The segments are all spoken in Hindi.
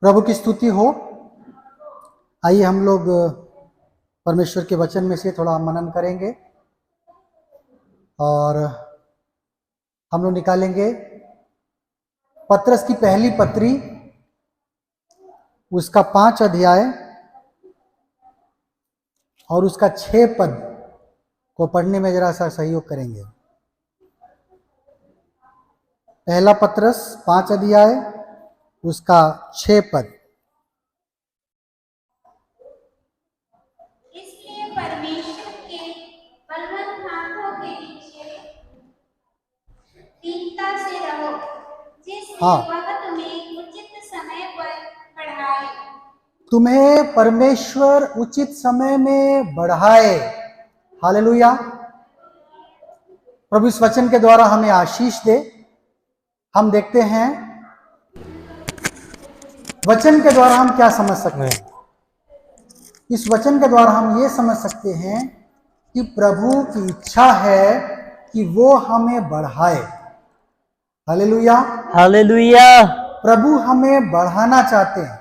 प्रभु की स्तुति हो। आइए हम लोग परमेश्वर के वचन में से थोड़ा मनन करेंगे और हम लोग निकालेंगे पत्रस की पहली पत्री, उसका 5 अध्याय और उसका 6 पद को पढ़ने में जरा सा सहयोग करेंगे। पहला पत्रस 5 अध्याय उसका 6 पद। इसलिए परमेश्वर के बलवंत हाथों के नीचे दीनता से रहो, जिससे वह तुम्हें उचित समय पर बढ़ाए। तुम्हें परमेश्वर उचित समय में बढ़ाए। हालेलुया। प्रभु इस वचन के द्वारा हमें आशीष दे। हम देखते हैं वचन के द्वारा हम क्या समझ सकते हैं। इस वचन के द्वारा हम ये समझ सकते हैं कि प्रभु की इच्छा है कि वो हमें बढ़ाए। Hallelujah, hallelujah. प्रभु हमें बढ़ाना चाहते हैं,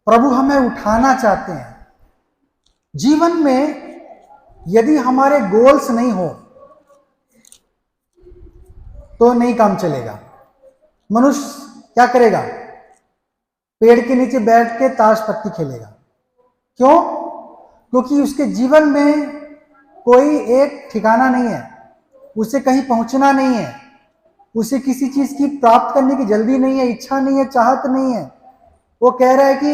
प्रभु हमें उठाना चाहते हैं। जीवन में यदि हमारे गोल्स नहीं हो तो नहीं काम चलेगा। मनुष्य क्या करेगा? पेड़ के नीचे बैठ के ताश पत्ती खेलेगा। क्यों? क्योंकि उसके जीवन में कोई एक ठिकाना नहीं है, उसे कहीं पहुंचना नहीं है, उसे किसी चीज की प्राप्त करने की जल्दी नहीं है, इच्छा नहीं है, चाहत नहीं है। वो कह रहा है कि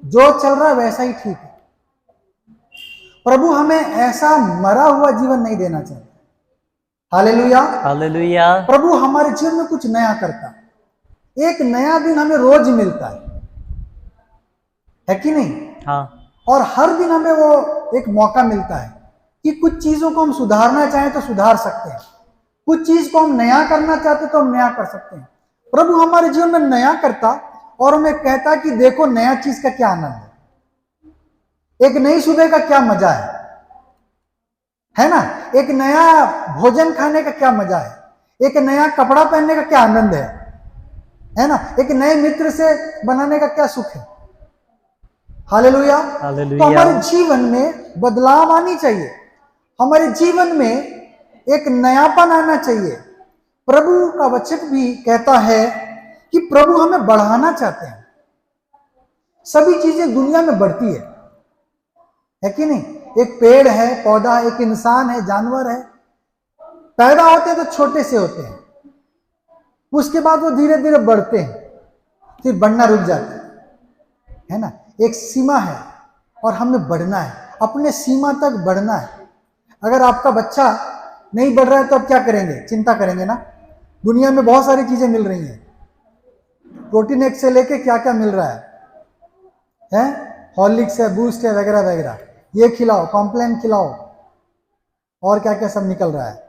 जो चल रहा है वैसा ही ठीक है। प्रभु हमें ऐसा मरा हुआ जीवन नहीं देना चाहता। Hallelujah, hallelujah. प्रभु हमारे जीवन में कुछ नया करता है। एक नया दिन हमें रोज मिलता है कि नहीं? हाँ। और हर दिन हमें वो एक मौका मिलता है कि कुछ चीजों को हम सुधारना चाहें तो सुधार सकते हैं, कुछ चीज को हम नया करना चाहते तो हम नया कर सकते हैं। प्रभु हमारे जीवन में नया करता और हमें कहता कि देखो नया चीज का क्या आनंद है, एक नई सुबह का क्या मजा है ना? एक नया भोजन खाने का क्या मजा है, एक नया कपड़ा पहनने का क्या आनंद है ना? एक नए मित्र से बनाने का क्या सुख है। हालेलुया। तो हमारे जीवन में बदलाव आनी चाहिए, हमारे जीवन में एक नयापन आना चाहिए। प्रभु का वचन भी कहता है कि प्रभु हमें बढ़ाना चाहते हैं। सभी चीजें दुनिया में बढ़ती है कि नहीं? एक पेड़ है, पौधा, एक इंसान है, जानवर है, पैदा होते हैं तो छोटे से होते हैं, उसके बाद वो धीरे धीरे बढ़ते हैं, फिर बढ़ना रुक जाता है ना? एक सीमा है और हमें बढ़ना है, अपने सीमा तक बढ़ना है। अगर आपका बच्चा नहीं बढ़ रहा है तो आप क्या करेंगे? चिंता करेंगे ना। दुनिया में बहुत सारी चीजें मिल रही हैं, प्रोटीन एक्स से लेके क्या क्या मिल रहा है? हॉर्लिक्स है, बूस्ट है, वगैरह वगैरह। ये खिलाओ, कॉम्प्लेन खिलाओ, और क्या क्या सब निकल रहा है।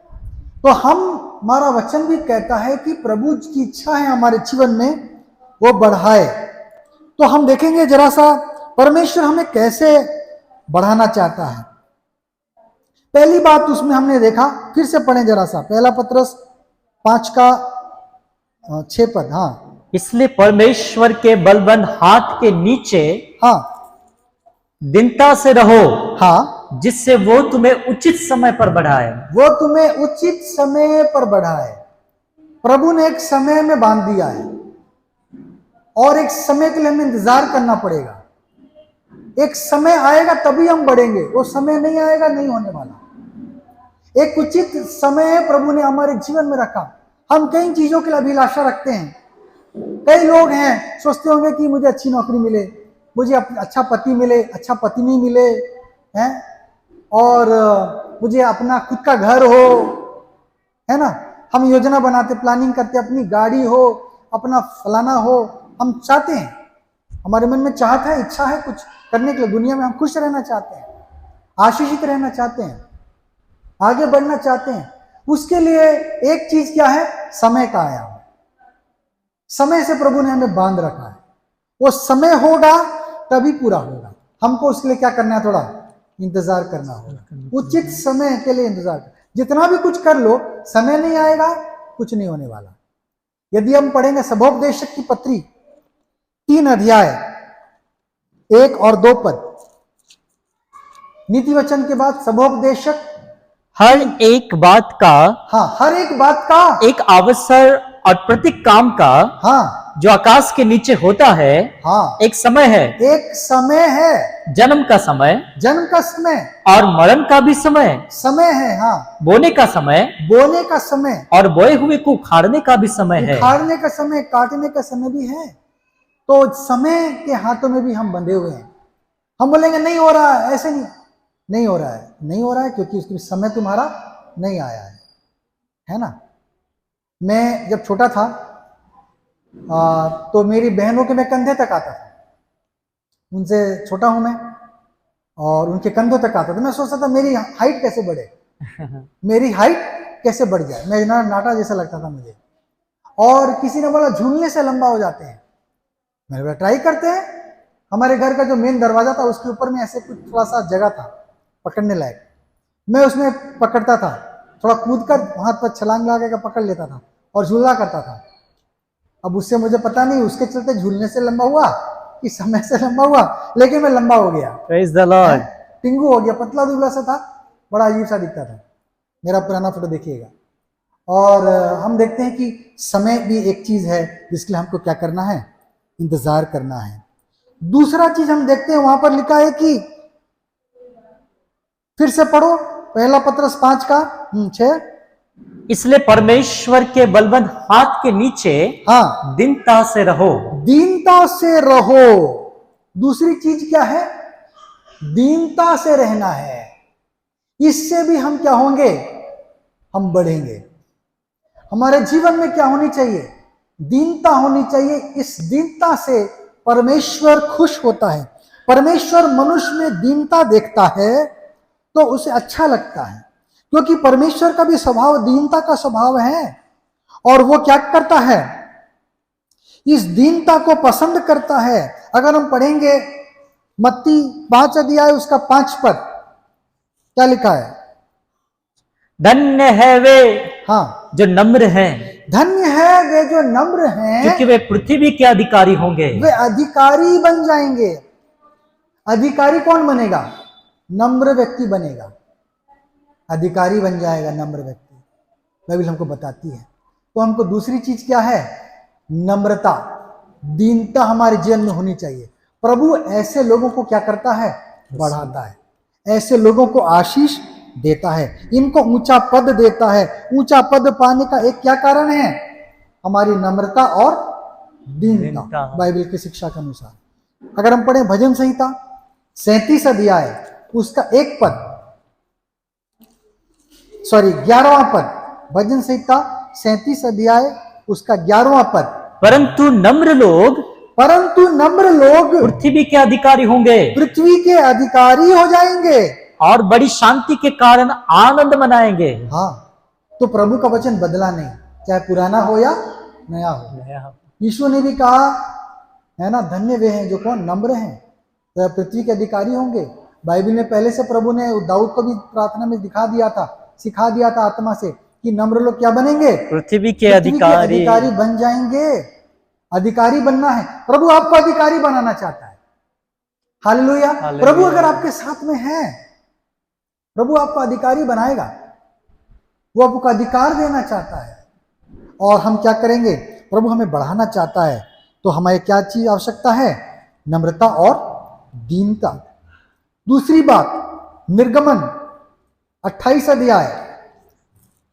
तो हमारा वचन भी कहता है कि प्रभु की इच्छा है हमारे जीवन में वो बढ़ाए। तो हम देखेंगे जरा सा परमेश्वर हमें कैसे बढ़ाना चाहता है। पहली बात उसमें हमने देखा, फिर से पढ़ें जरा सा, पहला पत्रस 5 का 6 पद। हाँ, इसलिए परमेश्वर के बलवंत हाथ के नीचे हाँ, दीनता से रहो, हाँ, जिससे वो तुम्हें उचित समय पर बढ़ाए। वो तुम्हें उचित समय पर बढ़ाए। प्रभु ने एक समय में बांध दिया है और एक समय के लिए हमें इंतजार करना पड़ेगा। एक समय आएगा तभी हम बढ़ेंगे, वो समय नहीं आएगा नहीं होने वाला। एक उचित समय प्रभु ने हमारे जीवन में रखा। हम कई चीजों के लिए अभिलाषा रखते हैं। कई लोग हैं सोचते होंगे कि मुझे अच्छी नौकरी मिले, मुझे अच्छा पति मिले, अच्छा पत्नी मिले, हैं, और मुझे अपना खुद का घर हो, है ना? हम योजना बनाते, प्लानिंग करते, अपनी गाड़ी हो, अपना फलाना हो। हम चाहते हैं, हमारे मन में चाहत है, इच्छा है कुछ करने के लिए। दुनिया में हम खुश रहना चाहते हैं, आशीषित रहना चाहते हैं, आगे बढ़ना चाहते हैं। उसके लिए एक चीज क्या है? समय का आयाम। समय से प्रभु ने हमें बांध रखा है। वो समय होगा तभी पूरा होगा। हमको उसके लिए क्या करना है? थोड़ा इंतजार करना होगा, उचित समय के लिए इंतजार। जितना भी कुछ कर लो, समय नहीं आएगा, कुछ नहीं होने वाला। यदि हम पढ़ेंगे सबोपदेशक की पत्री 3 अध्याय 1 और 2 पद। नीति वचन के बाद सभोपदेशक हर एक बात का, हाँ, हर एक बात का, एक अवसर और प्रत्येक काम का हाँ जो आकाश के नीचे होता है, हाँ, एक समय है, एक समय है, जन्म का समय जन्म का समय, और मरण का भी समय, समय है, हाँ, बोने का समय बोने का समय, और बोए हुए को उखाड़ने का भी समय है। उखाड़ने का समय, काटने का समय भी है। तो समय के हाथों में भी हम बंधे हुए हैं। हम बोलेंगे नहीं हो रहा है, ऐसे नहीं हो रहा है, नहीं हो रहा है क्योंकि उसके समय तुम्हारा नहीं आया है ना। मैं जब छोटा था तो मेरी बहनों के मैं कंधे तक आता था, उनसे छोटा हूं मैं, और उनके कंधों तक आता था। मैं सोचता था मेरी हाइट कैसे बढ़े, मेरी हाइट कैसे बढ़ जाए, मैं नाटा जैसा लगता था मुझे। और किसी ने बोला झूलने से लंबा हो जाते हैं। मैंने बोला ट्राई करते हैं। हमारे घर का जो मेन दरवाजा था उसके ऊपर में ऐसे कुछ थोड़ा सा जगह था पकड़ने लायक, मैं उसमें पकड़ता था, थोड़ा कूद कर हाथ पर छलांग लगा के पकड़ लेता था और झूला करता था। अब उससे मुझे पता नहीं उसके चलते झूलने से लंबा हुआ कि समय से लंबा हुआ, लेकिन मैं लंबा हो गया। Praise the Lord. टिंगू हो गया, पतला दुबला सा था, बड़ा अजीब सा दिखता था। मेरा पुराना फोटो देखिएगा। और हम देखते हैं कि समय भी एक चीज है जिसके लिए हमको क्या करना है, इंतजार करना है। दूसरा चीज हम देखते हैं, वहां पर लिखा है कि, फिर से पढ़ो, पहला पत्रस 5 का 6। इसलिए परमेश्वर के बलवंत हाथ के नीचे हाँ, दीनता से रहो। दीनता से रहो। दूसरी चीज क्या है, दीनता से रहना है। इससे भी हम क्या होंगे, हम बढ़ेंगे। हमारे जीवन में क्या होनी चाहिए, दीनता होनी चाहिए। इस दीनता से परमेश्वर खुश होता है। परमेश्वर मनुष्य में दीनता देखता है तो उसे अच्छा लगता है, क्योंकि परमेश्वर का भी स्वभाव दीनता का स्वभाव है। और वो क्या करता है, इस दीनता को पसंद करता है। अगर हम पढ़ेंगे मत्ती 5 अध्याय उसका 5 पद, क्या लिखा है, धन्य है वे हाँ, जो नम्र हैं, धन्य है वे जो नम्र हैं, क्योंकि वे पृथ्वी के अधिकारी होंगे। वे अधिकारी बन जाएंगे। अधिकारी कौन बनेगा, नम्र व्यक्ति बनेगा, अधिकारी बन जाएगा नम्र व्यक्ति। बाइबल हमको बताती है। तो हमको दूसरी चीज क्या है, नम्रता, दीनता हमारे जीवन में होनी चाहिए। प्रभु ऐसे लोगों को क्या करता है, बढ़ाता है, ऐसे लोगों को आशीष देता है, इनको ऊंचा पद देता है। ऊंचा पद पाने का एक क्या कारण है, हमारी नम्रता और दीनता, बाइबल की शिक्षा के अनुसार। अगर हम पढ़े भजन संहिता 37 अध्याय उसका 1 पद, 11वां पद, भजन संहिता 37 अध्याय उसका 11वां पद, परंतु नम्र लोग पृथ्वी के अधिकारी होंगे, पृथ्वी के अधिकारी हो जाएंगे और बड़ी शांति के कारण आनंद मनाएंगे। हाँ, तो प्रभु का वचन बदला नहीं, चाहे पुराना हो या नया हो। यीशु ने भी कहा है ना, धन्य वे हैं जो कौन नम्र हैं, तो पृथ्वी के अधिकारी होंगे। बाइबल में पहले से प्रभु ने दाऊद को भी प्रार्थना में सिखा दिया था आत्मा से कि नम्र लोग क्या बनेंगे, पृथ्वी के अधिकारी बन जाएंगे। अधिकारी बनना है, प्रभु आपको अधिकारी बनाना चाहता है। हालेलुया। प्रभु अगर आपके साथ में है, प्रभु आपको अधिकारी बनाएगा, वो आपको अधिकार देना चाहता है। और हम क्या करेंगे, प्रभु हमें बढ़ाना चाहता है, तो हमें क्या चीज आवश्यकता है, नम्रता और दीनता। दूसरी बात, निर्गमन 28 अध्याय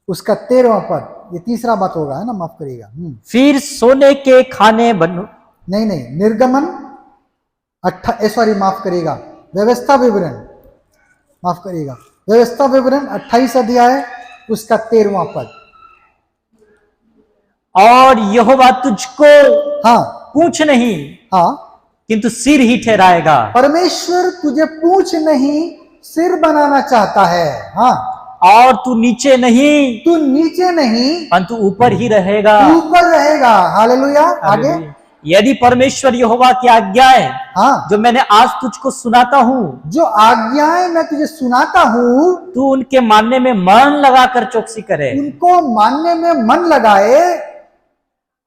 उसका 13वां पद, ये तीसरा बात होगा, है ना, माफ करिएगा। फिर सोने के खाने बनो, नहीं, निर्गमन माफ करिएगा, व्यवस्था विवरण, माफ करिएगा, व्यवस्था विवरण 28 अध्याय उसका 13वां पद। और यहोवा तुझको हाँ, पूंछ नहीं, हाँ, किंतु सिर ही ठहराएगा। परमेश्वर तुझे पूंछ नहीं सिर बनाना चाहता है। हाँ, और तू नीचे नहीं, परंतु ऊपर ही रहेगा। ऊपर रहेगा। हालेलुया। आगे, यदि परमेश्वर यहोवा की आज्ञाएं, हाँ, जो मैंने आज तुझको सुनाता हूँ, जो आज्ञाएं मैं तुझे सुनाता हूँ, तू उनके मानने में मन लगाकर चौकसी करे। उनको मानने में मन लगाए।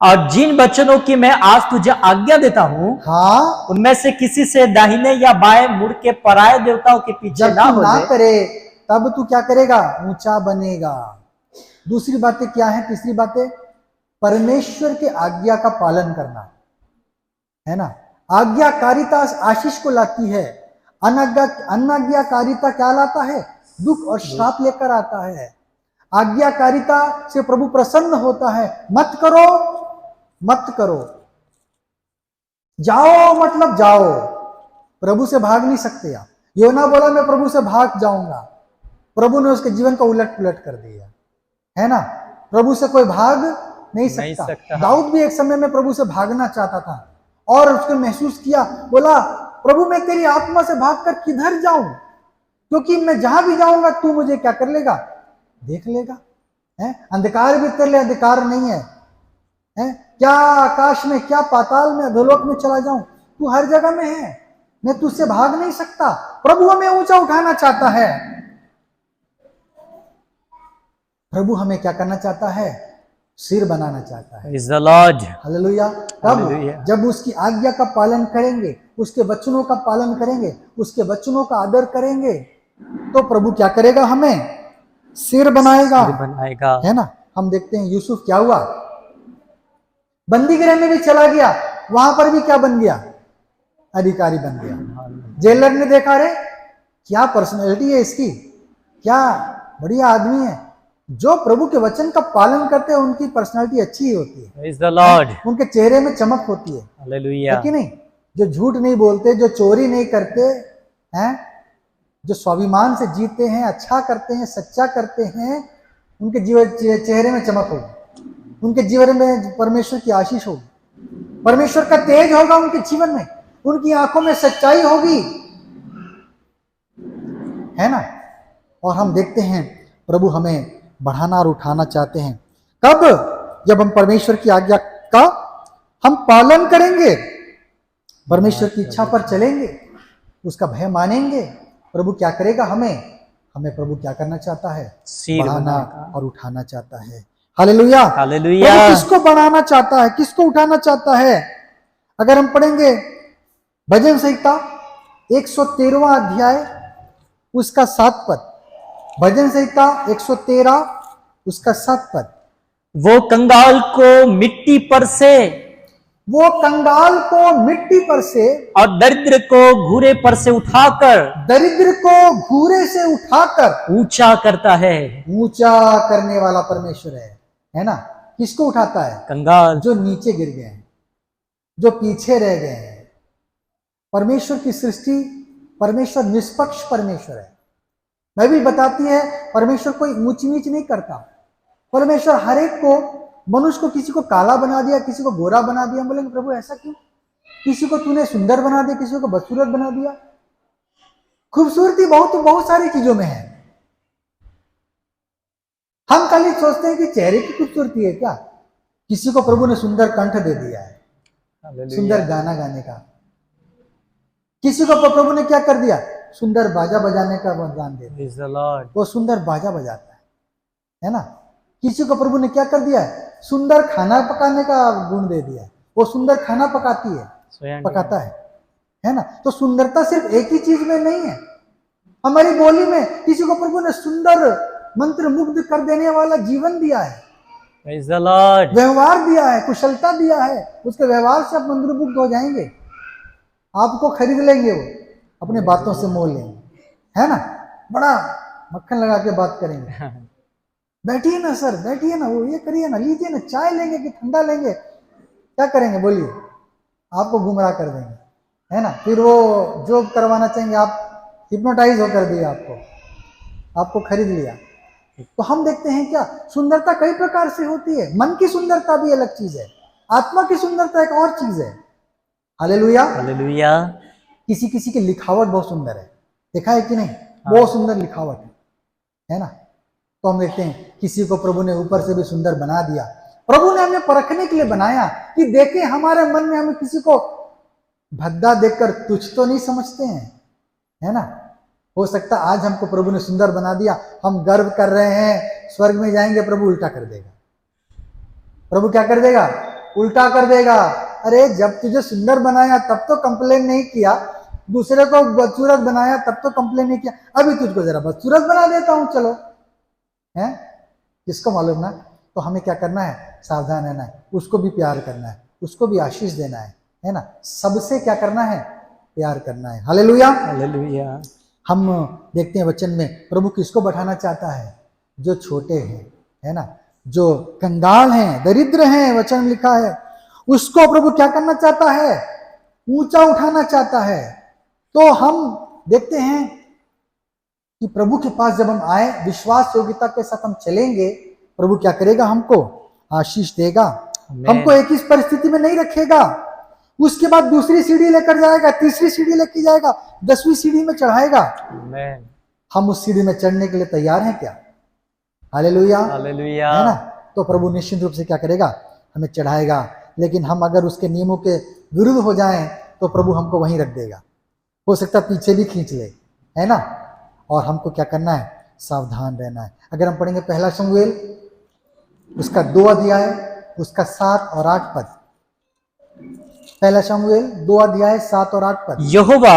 और जिन वचनों की मैं आज तुझे आज्ञा देता हूँ, हाँ, उनमें से किसी से दाहिने या बाएं मुड़ के पराये देवताओं के पीछे जब ना तू हो ना जाए। करे तब तू क्या करेगा? ऊंचा बनेगा। दूसरी बातें क्या है? तीसरी बातें, परमेश्वर की आज्ञा का पालन करना, है ना। आज्ञाकारिता आशीष को लाती है, अनाज्ञाकारिता क्या लाता है? दुख और श्राप लेकर आता है। आज्ञाकारिता से प्रभु प्रसन्न होता है। मत करो, मत करो, जाओ मतलब जाओ, प्रभु से भाग नहीं सकते आप। योना बोला मैं प्रभु से भाग जाऊंगा, प्रभु ने उसके जीवन का उलट पुलट कर दिया, है ना। प्रभु से कोई भाग नहीं सकता। दाऊद भी एक समय में प्रभु से भागना चाहता था और उसने महसूस किया, बोला प्रभु मैं तेरी आत्मा से भागकर किधर जाऊं, क्योंकि मैं जहां भी जाऊंगा तू मुझे क्या कर लेगा? देख लेगा, है। अंधकार भी तेरे लिए अंधकार नहीं है, है? क्या आकाश में, क्या पाताल में, अधोलोक में चला जाऊं, तू हर जगह में है, मैं तुझसे भाग नहीं सकता। प्रभु हमें ऊंचा उठाना चाहता है। प्रभु हमें क्या करना चाहता है? सिर बनाना चाहता है। Praise the Lord. हालेलुया। कब? जब उसकी आज्ञा का पालन करेंगे, उसके वचनों का पालन करेंगे, उसके वचनों का आदर करेंगे, तो प्रभु क्या करेगा? हमें सिर बनाएगा, है ना। हम देखते हैं यूसुफ क्या हुआ, बंदी गृह में भी चला गया, वहां पर भी क्या बन गया? अधिकारी बन गया। जेलर ने देखा, रे क्या पर्सनैलिटी है इसकी, क्या बढ़िया आदमी है। जो प्रभु के वचन का पालन करते हैं उनकी पर्सनैलिटी अच्छी ही होती है। Praise the Lord. उनके चेहरे में चमक होती है, Hallelujah. है कि नहीं। जो झूठ नहीं बोलते, जो चोरी नहीं करते हैं, जो स्वाभिमान से जीते हैं, अच्छा करते हैं, सच्चा करते हैं, उनके जीवन चेहरे में चमक होगी, उनके जीवन में परमेश्वर की आशीष होगी, परमेश्वर का तेज होगा उनके जीवन में, उनकी आंखों में सच्चाई होगी, है ना। और हम देखते हैं प्रभु हमें बढ़ाना और उठाना चाहते हैं। कब? जब हम परमेश्वर की आज्ञा का हम पालन करेंगे, परमेश्वर की इच्छा पर चलेंगे, उसका भय मानेंगे। प्रभु क्या करेगा? हमें प्रभु क्या करना चाहता है? बढ़ाना और उठाना चाहता है। Hallelujah, hallelujah. प्रभु किसको बढ़ाना चाहता है, किसको उठाना चाहता है? अगर हम पढ़ेंगे भजन संहिता 113वां अध्याय उसका 7 पद, भजन संहिता 113 उसका 7 पद। वो कंगाल को मिट्टी पर से, वो कंगाल को मिट्टी पर से और दरिद्र को घूरे पर से उठाकर, दरिद्र को घूरे से उठाकर ऊंचा करता है। ऊंचा करने वाला परमेश्वर है ना। किसको उठाता है? कंगाल, जो नीचे गिर गए हैं, जो पीछे रह गए हैं। परमेश्वर की सृष्टि, परमेश्वर निष्पक्ष परमेश्वर है। बाइबल बताती है परमेश्वर कोई ऊंच नीच नहीं करता। परमेश्वर हर एक को, मनुष्य को, किसी को काला बना दिया, किसी को गोरा बना दिया। हम बोलेंगे प्रभु ऐसा क्यों? किसी को तूने सुंदर बना दिया, किसी को बदसूरत बना दिया। खूबसूरती बहुत सारी चीजों में है। हम खाली सोचते हैं कि चेहरे की खूबसूरती है क्या? किसी को प्रभु ने सुंदर कंठ दे दिया है, सुंदर गाना गाने का। किसी को प्रभु ने क्या कर दिया? सुंदर बाजा बजाने का वरदान दे दिया, वो सुंदर बाजा बजाता है ना। किसी को प्रभु ने क्या कर दिया है? सुंदर खाना पकाने का गुण दे दिया है, वो सुंदर खाना पकाती है, पकाता है ना। तो सुंदरता सिर्फ एक ही चीज में नहीं है। हमारी बोली में किसी को प्रभु ने सुंदर मंत्र मुग्ध कर देने वाला जीवन दिया है, व्यवहार दिया है, कुशलता दिया है। उसके व्यवहार से आप मंत्रमुग्ध हो जाएंगे, आपको खरीद लेंगे, वो अपने बातों से मोल लेंगे, है ना। बड़ा मक्खन लगा के बात करेंगे, बैठिए ना सर, बैठिए ना, वो ये करिए ना, लीजिए ना, चाय लेंगे कि ठंडा लेंगे, क्या करेंगे बोलिए? आपको गुमराह कर देंगे, है ना। फिर वो जो करवाना चाहेंगे, आप हिप्नोटाइज होकर दिए, आपको खरीद लिया। तो हम देखते हैं क्या सुंदरता कई प्रकार से होती है। मन की सुंदरता भी अलग चीज है, आत्मा की सुंदरता एक और चीज है। Hallelujah, hallelujah. किसी किसी की लिखावट बहुत सुंदर है, देखा है कि नहीं? बहुत सुंदर लिखावट है ना। तो हम देखते हैं किसी को प्रभु ने ऊपर से भी सुंदर बना दिया। प्रभु ने हमें परखने के लिए बनाया कि देखें हमारे मन में, हमें किसी को भद्दा देखकर तुच्छ तो नहीं समझते हैं, है ना। हो सकता आज हमको प्रभु ने सुंदर बना दिया, हम गर्व कर रहे हैं, स्वर्ग में जाएंगे प्रभु उल्टा कर देगा। प्रभु क्या कर देगा? उल्टा कर देगा। अरे जब तुझे सुंदर बनाया तब तो कंप्लेन नहीं किया, दूसरे को बदसूरत बनाया तब तो कंप्लेन नहीं किया, अभी तुझको जरा बदसूरत बना देता हूं, चलो। है किसको मालूम ना। तो हमें क्या करना है, सावधान रहना है, उसको भी प्यार करना है, उसको भी आशीष देना है ना। सबसे क्या करना है, प्यार करना है। Hallelujah hallelujah. हम देखते हैं वचन में प्रभु किसको बैठाना चाहता है, जो छोटे हैं, है ना, जो कंगाल हैं, दरिद्र हैं, वचन में लिखा है, उसको प्रभु क्या करना चाहता है, ऊंचा उठाना चाहता है। तो हम देखते हैं कि प्रभु के पास जब हम आए, विश्वास योग्यता के साथ हम चलेंगे, प्रभु क्या करेगा, हमको आशीष देगा, हमको एक ही परिस्थिति में नहीं रखेगा, उसके बाद दूसरी सीढ़ी लेकर जाएगा, तीसरी सीढ़ी लेकर जाएगा, 10वीं सीढ़ी में चढ़ाएगा। हम उस सीढ़ी में चढ़ने के लिए तैयार हैं क्या? Hallelujah hallelujah. है ना। तो प्रभु निश्चित रूप से क्या करेगा, हमें चढ़ाएगा। लेकिन हम अगर उसके नियमों के विरुद्ध हो जाएं तो प्रभु हमको वहीं रख देगा, हो सकता है पीछे भी खींच ले, है ना। और हमको क्या करना है, सावधान रहना है। अगर हम पढ़ेंगे पहला शमूएल उसका 2 अध्याय उसका 7 और 8 पद, पहला शमूएल 2 अध्याय 7 और 8 पद। यहोवा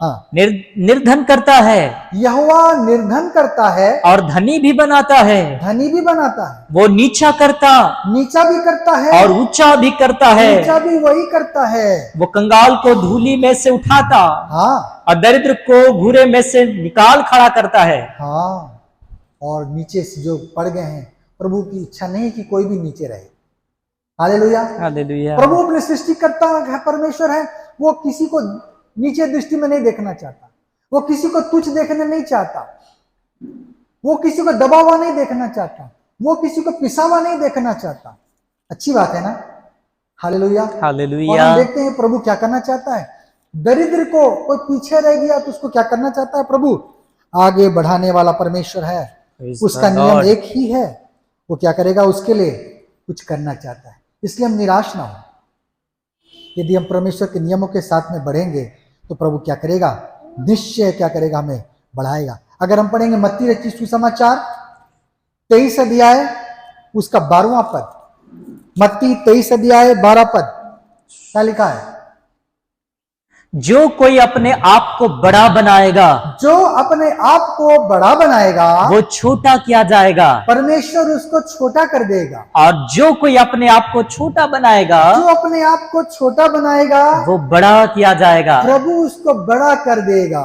हाँ, निर्धन करता है, यहोवा निर्धन करता है और धनी भी बनाता है। धनी भी बनाता है, वो नीचा भी करता है और ऊंचा भी करता है। ऊंचा भी वही करता है। वो कंगाल को धूली में से उठाता, हाँ और दरिद्र को घूरे में से निकाल खड़ा करता है। हाँ, और नीचे से जो पड़ गए हैं, प्रभु की इच्छा नहीं कि कोई भी नीचे रहे। Hallelujah hallelujah. प्रभु अपनी सृष्टि करता है, परमेश्वर है, वो किसी को नीचे दृष्टि में नहीं देखना चाहता, वो किसी को तुच्छ देखना नहीं चाहता, वो किसी को दबा हुआ नहीं देखना चाहता, वो किसी को पिसा हुआ नहीं देखना चाहता। अच्छी बात है ना। Hallelujah hallelujah. और हम देखते हैं प्रभु क्या करना चाहता है, दरिद्र को कोई पीछे रह गया तो उसको क्या करना चाहता है, प्रभु आगे बढ़ाने वाला परमेश्वर है, उसका नियम एक ही है, वो क्या करेगा, उसके लिए कुछ करना चाहता है। इसलिए हम निराश ना हो, यदि हम परमेश्वर के नियमों के साथ में बढ़ेंगे तो प्रभु क्या करेगा, निश्चय क्या करेगा, हमें बढ़ाएगा। अगर हम पढ़ेंगे मत्ती रचित सुसमाचार 23 अध्याय उसका 12वां पद, मत्ती 23 अध्याय 12 पद, क्या लिखा है, जो कोई अपने आप को बड़ा बनाएगा, जो अपने आप को बड़ा बनाएगा वो छोटा किया जाएगा, परमेश्वर उसको छोटा कर देगा। और जो कोई अपने आप को छोटा बनाएगा, जो अपने आप को छोटा बनाएगा वो बड़ा किया जाएगा। प्रभु उसको बड़ा कर देगा।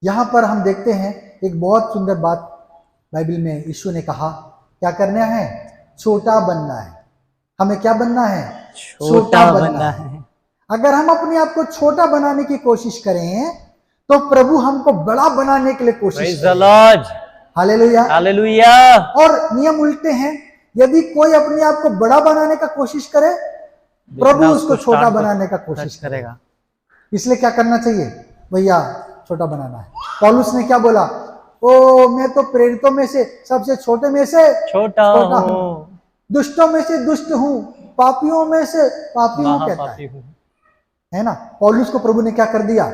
यहाँ पर हम देखते हैं एक बहुत सुंदर बात बाइबल में यीशु ने कहा, क्या करना है, छोटा बनना है। हमें क्या बनना है, छोटा बनना है। अगर हम अपने आप को छोटा बनाने की कोशिश करें तो प्रभु हमको बड़ा बनाने के लिए कोशिश करें। Hallelujah hallelujah. और नियम उल्टे हैं, यदि कोई अपने आप को बड़ा बनाने का कोशिश करे, प्रभु उसको छोटा बनाने का कोशिश करेगा। इसलिए क्या करना चाहिए, भैया छोटा बनाना है। पौलुस ने क्या बोला, ओ मैं तो प्रेरितों में से सबसे छोटे में से छोटा हूँ, दुष्टों में से दुष्ट हूँ, पापियों में से पापी हूँ कहता है ना। पौलुस को प्रभु ने क्या कर दिया,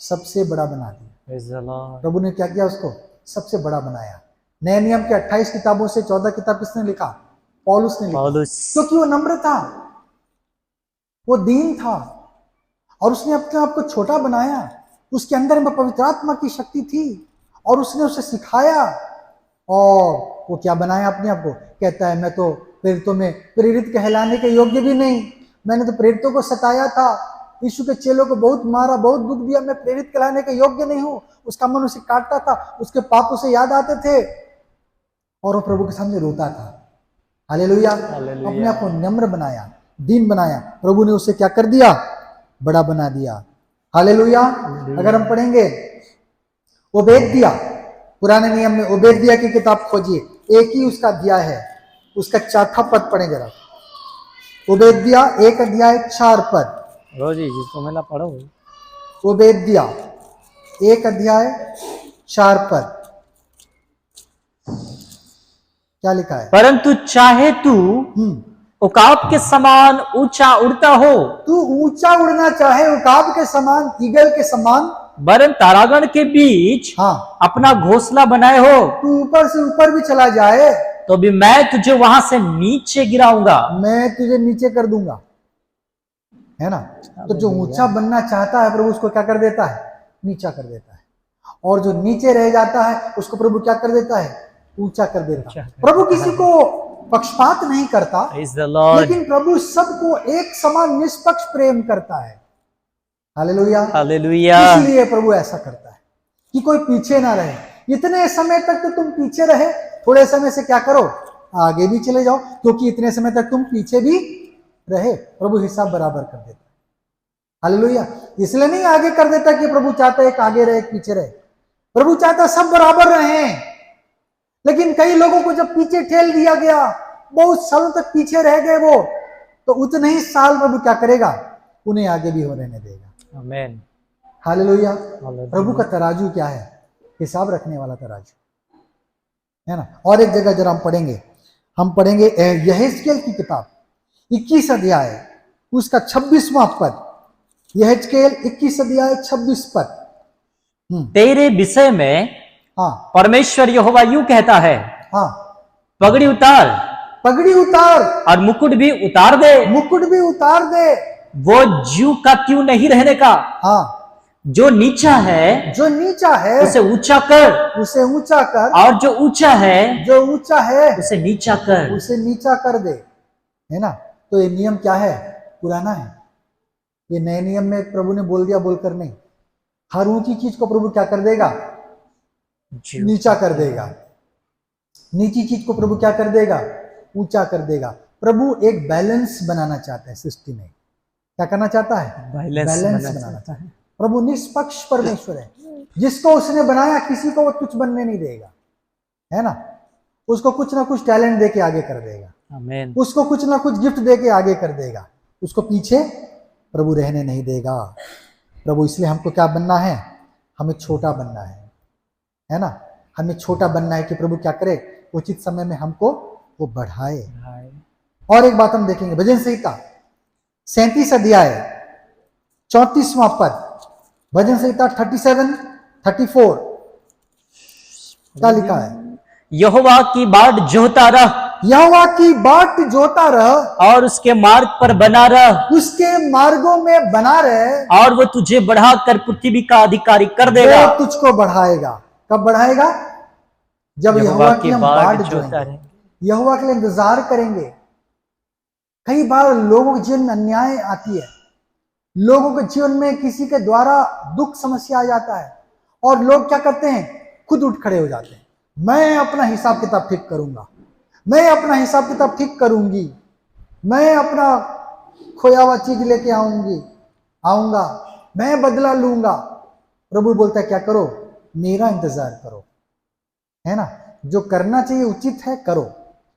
सबसे बड़ा बना दिया। प्रभु ने क्या किया, उसको सबसे बड़ा बनाया। नए नियम के 28 किताबों से 14 किताब किसने लिखा, पौलुस ने लिखा, क्योंकि वो नम्र था, वो दीन था, और उसने अपने आप को छोटा बनाया। उसके अंदर में पवित्र आत्मा की शक्ति थी और उसने उसे सिखाया, और वो क्या बनाया अपने आप को, कहता है मैं तो प्रेरितों में प्रेरित कहलाने के योग्य भी नहीं, मैंने तो प्रेरितों को सताया था, यीशु के चेलों को बहुत मारा, बहुत दुख दिया, मैं प्रेरित कहलाने के योग्य नहीं हूं। उसका मन उसे काटता था, उसके पाप उसे याद आते थे और वो प्रभु के सामने रोता था। हालेलुया। अपने आप को नम्र बनाया, दीन बनाया, प्रभु ने उसे क्या कर दिया, बड़ा बना दिया। हालेलुया। अगर हम पढ़ेंगे ओबेदिया, पुराने नियम में ओबेदिया की किताब खोजिए, एक ही उसका अध्याय है, उसका 4था पद पढ़े जरा। ओबेदिया 1 अध्याय 4 पद, रोजी जिसको मैं ना पढ़ो। ओबेदिया 1 अध्याय 4 पद, क्या लिखा है, परंतु चाहे तू उकाब के समान ऊंचा उड़ता हो, तू ऊंचा उड़ना चाहे उकाब के समान, ईगल के समान, वरन तारागण के बीच हाँ अपना घोंसला बनाए हो, तू ऊपर से ऊपर भी चला जाए, तो भी मैं तुझे वहां से नीचे गिराऊंगा। मैं तुझे नीचे कर दूंगा, है ना। तो जो ऊंचा बनना चाहता है प्रभु उसको क्या कर देता है, नीचा कर देता है, और जो नीचे रह जाता है उसको प्रभु क्या कर देता है, ऊंचा कर देता है। प्रभु किसी को पक्षपात नहीं करता, Praise the Lord. लेकिन प्रभु सबको एक समान निष्पक्ष प्रेम करता है। Hallelujah, hallelujah. इसलिए प्रभु ऐसा करता है कि कोई पीछे ना रहे। इतने समय तक तो तुम पीछे रहे, थोड़े समय से क्या करो, आगे भी चले जाओ, क्योंकि इतने समय तक तुम पीछे भी रहे, प्रभु हिसाब बराबर कर देता है। हालेलुया, इसलिए नहीं आगे कर देता कि प्रभु चाहता है एक आगे रहे एक पीछे रहे, प्रभु चाहता सब बराबर रहे। लेकिन कई लोगों को जब पीछे ठेल दिया गया, बहुत सालों तक पीछे रह गए वो, तो उतने ही साल प्रभु क्या करेगा, उन्हें आगे भी हो रहने देगा। आमीन। हालेलुया। प्रभु का तराजू क्या है, हिसाब रखने वाला तराजू, है ना। और एक जगह जरा हम पढ़ेंगे यहेजकेल की किताब 21 अध्याय उसका 26वां पद। यहेजकेल 21 अध्याय 26 पद। तेरे विषय में हाँ परमेश्वर यहोवा यूं कहता है, हाँ, पगड़ी उतार पगड़ी उतार और मुकुट भी उतार दे। मुकुट भी उतार दे। वो ज्यों का त्यों नहीं रहने का। हाँ, जो नीचा है जो नीचा है उसे ऊंचा कर, उसे ऊंचा कर, और जो ऊंचा है जो ऊंचा है उसे नीचा कर। उसे नीचा कर दे, है ना। तो ये नियम क्या है, पुराना है। ये नए नियम में प्रभु ने बोल दिया बोलकर नहीं, हर ऊंची चीज को प्रभु क्या कर देगा, नीचा कर देगा। नीची चीज को प्रभु क्या कर देगा, ऊंचा कर देगा। प्रभु एक बैलेंस बनाना चाहता है सृष्टि में। क्या करना चाहता है, बैलेंस बनाना चाहता है। प्रभु निष्पक्ष परमेश्वर है, जिसको उसने बनाया किसी को वो तुच्छ बनने नहीं देगा, है ना। उसको कुछ ना कुछ टैलेंट दे के आगे कर देगा, आमीन। उसको कुछ ना कुछ गिफ्ट दे के आगे कर देगा, उसको पीछे प्रभु रहने नहीं देगा। प्रभु इसलिए हमको क्या बनना है, हमें छोटा बनना है ना। हमें छोटा बनना है कि प्रभु क्या करे, उचित समय में हमको वो बढ़ाए। और एक बात हम देखेंगे, भजन संहिता 37 अध्याय 34वां पद। भजन संहिता 37-34 क्या लिखा है, यहोवा की बाट जोहता रह, यहोवा की बाट जोता रह, और उसके मार्ग पर बना रह, उसके मार्गों में बना रहे, और वो तुझे बढ़ाकर पृथ्वी का अधिकारी कर देगा। वो तुझको बढ़ाएगा। कब बढ़ाएगा, जब यहोवा की हम बाट जोएंगे, यहोवा के लिए इंतजार करेंगे। कई बार लोगों के जीवन में अन्याय आती है, लोगों के जीवन में किसी के द्वारा दुख समस्या आ जाता है, और लोग क्या करते हैं, खुद उठ खड़े हो जाते हैं। मैं अपना हिसाब किताब ठीक करूंगा, मैं अपना हिसाब किताब ठीक करूंगी, मैं अपना खोया हुआ चीज लेके आऊंगा, मैं बदला लूंगा। प्रभु बोलता है क्या करो, मेरा इंतजार करो, है ना। जो करना चाहिए उचित है करो,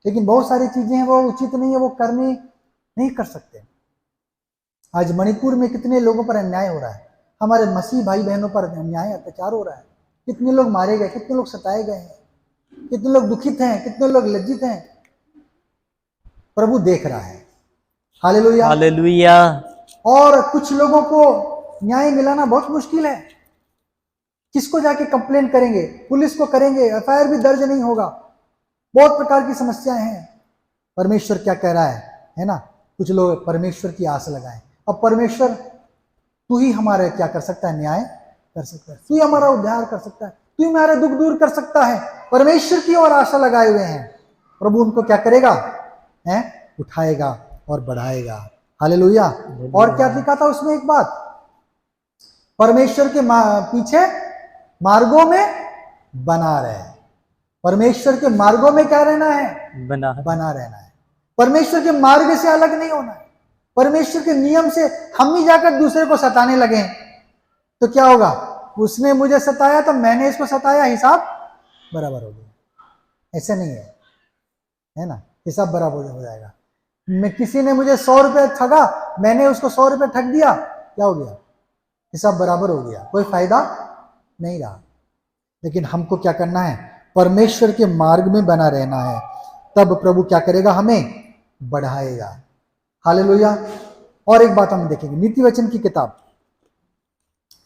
लेकिन बहुत सारी चीजें हैं वो उचित नहीं है, वो करनी नहीं कर सकते। आज मणिपुर में कितने लोगों पर अन्याय हो रहा है, हमारे मसीह भाई बहनों पर अन्याय अत्याचार हो रहा है। कितने लोग मारे गए, कितने लोग सताए गए हैं, कितने लोग दुखित हैं, कितने लोग लज्जित हैं। प्रभु देख रहा है। Hallelujah, hallelujah. और कुछ लोगों को न्याय मिलाना बहुत मुश्किल है। किसको जाके कंप्लेंट करेंगे, पुलिस को करेंगे, एफआईआर भी दर्ज नहीं होगा। बहुत प्रकार की समस्याएं हैं। परमेश्वर क्या कह रहा है ना। कुछ लोग परमेश्वर की आस लगाए। अब परमेश्वर, तू ही हमारे क्या कर सकता है, न्याय कर सकता है, तू ही हमारा उद्धार कर सकता है, तू ही हमारे दुख दूर कर सकता है। परमेश्वर की ओर आशा लगाए हुए हैं। प्रभु उनको क्या करेगा, है उठाएगा और बढ़ाएगा। हालेलुया। और क्या लिखा था उसमें, एक बात, परमेश्वर के पीछे मार्गों में बना रहे। परमेश्वर के मार्गों में क्या रहना है, बना रहना है। परमेश्वर के मार्ग से अलग नहीं होना है। परमेश्वर के नियम से हम ही जाकर दूसरे को सताने लगे तो क्या होगा, उसने मुझे सताया तो मैंने इसको सताया, हिसाब बराबर हो गया। ऐसे नहीं है ना, हिसाब बराबर हो जाएगा। मैं, किसी ने मुझे 100 रुपये ठगा, मैंने उसको 100 रुपये ठग दिया, क्या हो गया, हिसाब बराबर हो गया, कोई फायदा नहीं रहा। लेकिन हमको क्या करना है, परमेश्वर के मार्ग में बना रहना है, तब प्रभु क्या करेगा, हमें बढ़ाएगा। हालेलुया। और एक बात हम देखेंगे, नीति वचन की किताब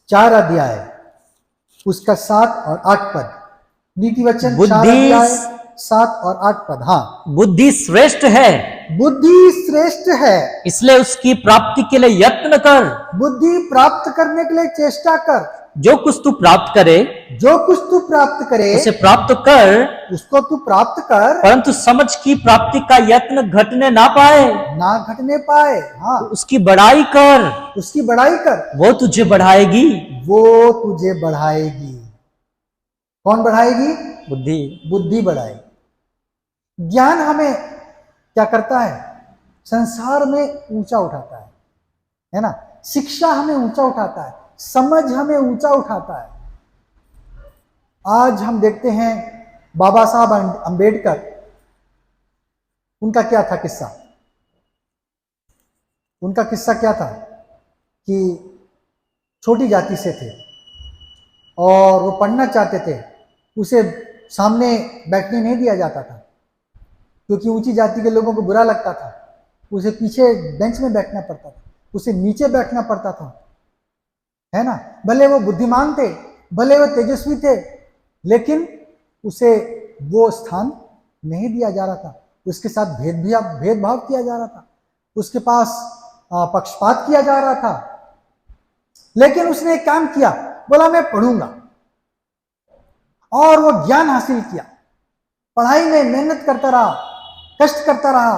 4 अध्याय उसका 7 और 8 पद। नीति वचन 4 अध्याय 7 और 8 पद। हाँ, बुद्धि श्रेष्ठ है, बुद्धि श्रेष्ठ है, इसलिए उसकी प्राप्ति के लिए यत्न कर। बुद्धि प्राप्त करने के लिए चेष्टा कर। जो कुछ तू प्राप्त करे, जो कुछ तू प्राप्त करे उसे प्राप्त कर, उसको तू प्राप्त कर, परंतु समझ की प्राप्ति का यत्न घटने ना पाए। ना घटने पाए। हाँ, उसकी बड़ाई कर, उसकी बड़ाई कर, वो तुझे बढ़ाएगी। वो तुझे बढ़ाएगी। कौन बढ़ाएगी? बुद्धि। बुद्धि बढ़ाएगी। ज्ञान हमें क्या करता है? संसार में ऊंचा उठाता है ना। शिक्षा हमें ऊंचा उठाता है, समझ हमें ऊंचा उठाता है। आज हम देखते हैं बाबा साहब अंबेडकर, उनका क्या था किस्सा? उनका किस्सा क्या था कि छोटी जाति से थे और वो पढ़ना चाहते थे, उसे सामने बैठने नहीं दिया जाता था क्योंकि ऊंची जाति के लोगों को बुरा लगता था। उसे पीछे बेंच में बैठना पड़ता था, उसे नीचे बैठना पड़ता था, है ना। भले वो बुद्धिमान थे, भले वो तेजस्वी थे, लेकिन उसे वो स्थान नहीं दिया जा रहा था। उसके साथ भेदभाव किया जा रहा था, उसके पास पक्षपात किया जा रहा था। लेकिन उसने एक काम किया, बोला मैं पढ़ूंगा, और वो ज्ञान हासिल किया। पढ़ाई में मेहनत करता रहा, कष्ट करता रहा,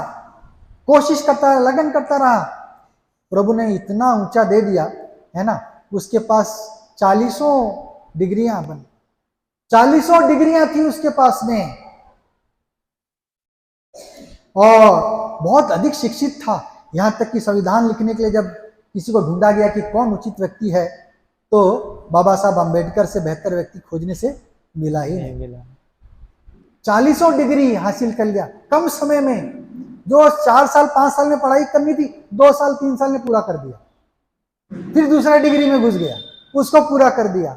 कोशिश करता रहा, लगन करता रहा। प्रभु ने इतना ऊंचा दे दिया, है ना। उसके पास 40 डिग्रियां बनी, 40 डिग्रियां थी उसके पास में, और बहुत अधिक शिक्षित था। यहां तक कि संविधान लिखने के लिए जब किसी को ढूंढा गया कि कौन उचित व्यक्ति है, तो बाबा साहब अंबेडकर से बेहतर व्यक्ति खोजने से मिला ही नहीं। मिला। 40 डिग्री हासिल कर लिया कम समय में। जो 4 साल 5 साल में पढ़ाई करनी थी, 2 साल 3 साल में पूरा कर दिया। फिर दूसरा डिग्री में घुस गया, उसको पूरा कर दिया।